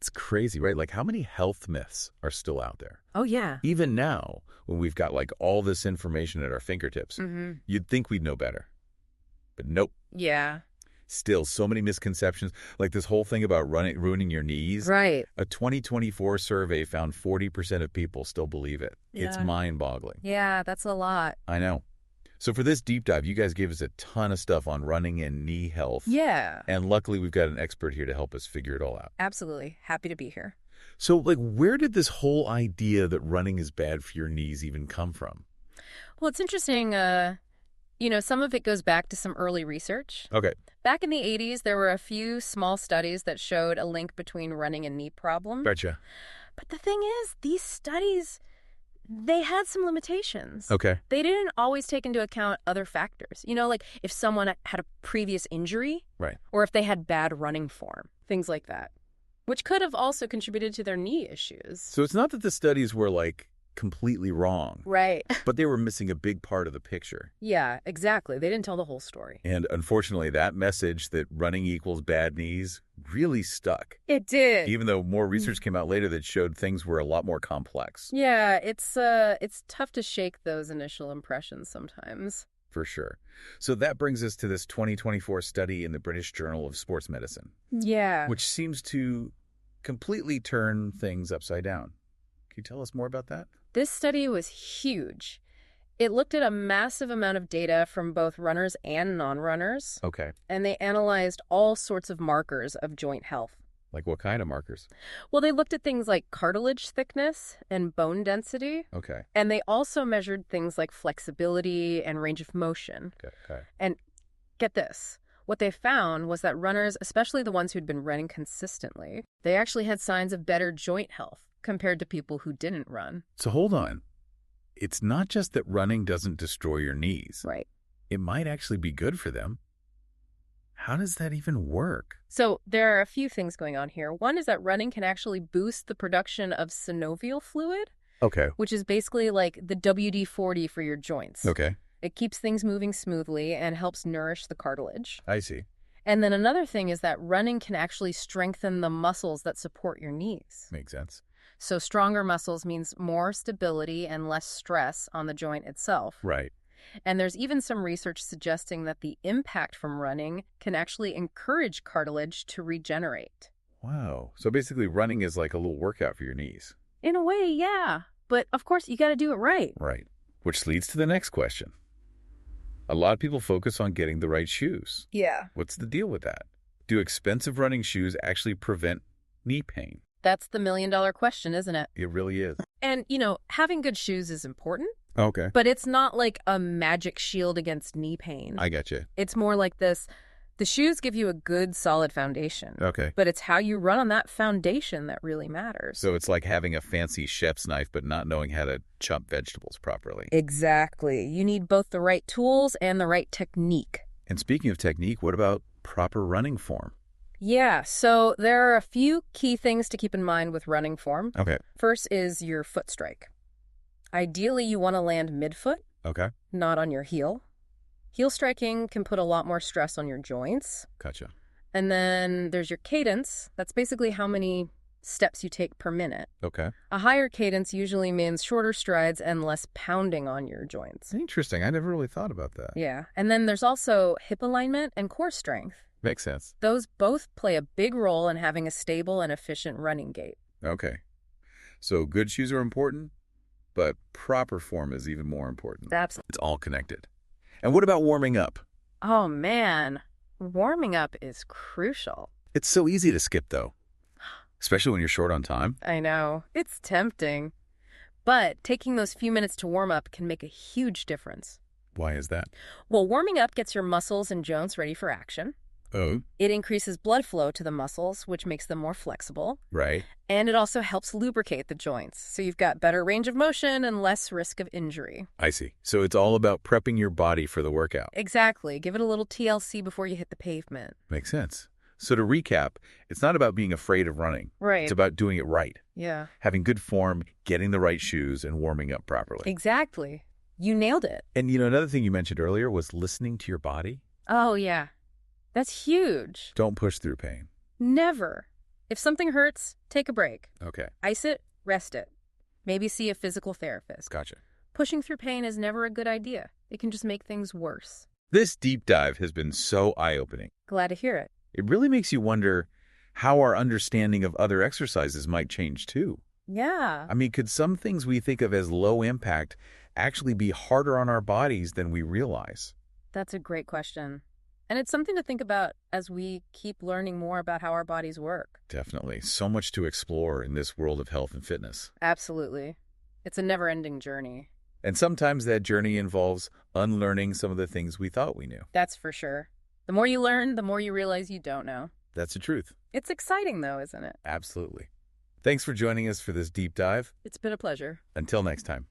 It's crazy, right? Like how many health myths are still out there? Oh, yeah. Even now, when we've got like all this information at our fingertips, you'd think we'd know better. But nope. Yeah. Still, so many misconceptions. Like this whole thing about ruining your knees. Right. A 2024 survey found 40% of people still believe it. Yeah. It's mind-boggling. Yeah, that's a lot. I know. So for this deep dive, you guys gave us a ton of stuff on running and knee health. Yeah. And luckily, we've got an expert here to help us figure it all out. Absolutely. Happy to be here. So, like, where did this whole idea that running is bad for your knees even come from? Well, it's interesting. Some of it goes back to some early research. Okay. Back in the 80s, there were a few small studies that showed a link between running and knee problems. Gotcha. But the thing is, these studies, they had some limitations. Okay. They didn't always take into account other factors. Like if someone had a previous injury. Right. Or if they had bad running form, things like that, which could have also contributed to their knee issues. So it's not that the studies were, like, completely wrong. Right. But they were missing a big part of the picture. Yeah, exactly. They didn't tell the whole story. And unfortunately, that message that running equals bad knees really stuck. It did. Even though more research came out later that showed things were a lot more complex. Yeah, it's tough to shake those initial impressions sometimes. For sure. So that brings us to this 2024 study in the British Journal of Sports Medicine. Yeah. Which seems to completely turn things upside down. Can you tell us more about that? This study was huge. It looked at a massive amount of data from both runners and non-runners. Okay. And they analyzed all sorts of markers of joint health. Like what kind of markers? Well, they looked at things like cartilage thickness and bone density. Okay. And they also measured things like flexibility and range of motion. Okay. And get this. What they found was that runners, especially the ones who'd been running consistently, they actually had signs of better joint health compared to people who didn't run. So hold on. It's not just that running doesn't destroy your knees. Right. It might actually be good for them. How does that even work? So there are a few things going on here. One is that running can actually boost the production of synovial fluid. Okay. Which is basically like the WD-40 for your joints. Okay. It keeps things moving smoothly and helps nourish the cartilage. I see. And then another thing is that running can actually strengthen the muscles that support your knees. Makes sense. So stronger muscles means more stability and less stress on the joint itself. Right. And there's even some research suggesting that the impact from running can actually encourage cartilage to regenerate. Wow. So basically running is like a little workout for your knees. In a way, yeah. But of course, you got to do it right. Right. Which leads to the next question. A lot of people focus on getting the right shoes. Yeah. What's the deal with that? Do expensive running shoes actually prevent knee pain? That's the million-dollar question, isn't it? It really is. And, having good shoes is important. Okay. But it's not like a magic shield against knee pain. I get you. It's more like this. The shoes give you a good, solid foundation. Okay. But it's how you run on that foundation that really matters. So it's like having a fancy chef's knife but not knowing how to chop vegetables properly. Exactly. You need both the right tools and the right technique. And speaking of technique, what about proper running form? Yeah, so there are a few key things to keep in mind with running form. Okay. First is your foot strike. Ideally, you want to land midfoot, Okay. not on your heel. Heel striking can put a lot more stress on your joints. Gotcha. And then there's your cadence. That's basically how many steps you take per minute. Okay. A higher cadence usually means shorter strides and less pounding on your joints. Interesting. I never really thought about that. Yeah. And then there's also hip alignment and core strength. Makes sense. Those both play a big role in having a stable and efficient running gait. Okay. So good shoes are important, but proper form is even more important. Absolutely. It's all connected. And what about warming up? Oh, man. Warming up is crucial. It's so easy to skip, though, especially when you're short on time. I know. It's tempting. But taking those few minutes to warm up can make a huge difference. Why is that? Well, warming up gets your muscles and joints ready for action. Oh, It increases blood flow to the muscles, which makes them more flexible. right. And it also helps lubricate the joints, so you've got better range of motion and less risk of injury. I see. So it's all about prepping your body for the workout. Exactly. Give it a little TLC before you hit the pavement. Makes sense. So to recap, it's not about being afraid of running. Right. It's about doing it right. Yeah. Having good form, getting the right shoes, and warming up properly. Exactly. You nailed it. And, another thing you mentioned earlier was listening to your body. Oh, yeah. That's huge. Don't push through pain. Never. If something hurts, take a break. Okay, Ice it, rest it. Maybe see a physical therapist. gotcha. Pushing through pain is never a good idea. It can just make things worse. This deep dive has been so eye-opening. Glad to hear it. It really makes you wonder how our understanding of other exercises might change too. Yeah. I mean, could some things we think of as low impact actually be harder on our bodies than we realize? That's a great question. And it's something to think about as we keep learning more about how our bodies work. Definitely. So much to explore in this world of health and fitness. Absolutely. It's a never-ending journey. And sometimes that journey involves unlearning some of the things we thought we knew. That's for sure. The more you learn, the more you realize you don't know. That's the truth. It's exciting, though, isn't it? Absolutely. Thanks for joining us for this deep dive. It's been a pleasure. Until next time.